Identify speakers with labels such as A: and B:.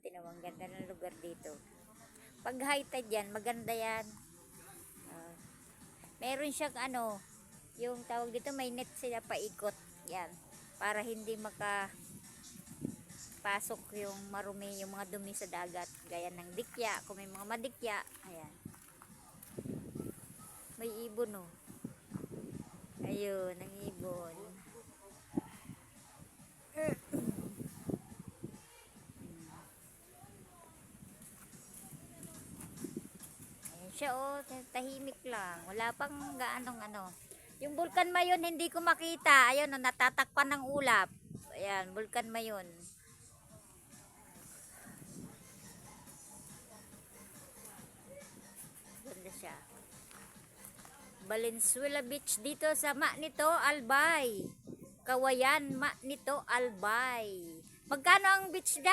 A: tinawang ganda ng lugar dito. Pag high tide yan, maganda yan. Ah, meron siyang ano, yung tawag dito, may net sila paikot. Yan. Para hindi makapasok yung marumi, yung mga dumi sa dagat. Gaya ng dikya, kung may mga madikya. Ayan. May ibon oh. Ayun, ang ibon. Siya oh, tahimik lang. Wala pang gaanong ano. Yung Bulkan Mayon hindi ko makita. Ayun, oh, natatakpan ng ulap. Ayan, Bulkan Mayon. Ganda siya. Valenzuela Beach dito sa Manito, Albay. Kawayan, Manito, Albay. Magkano ang beach dyan?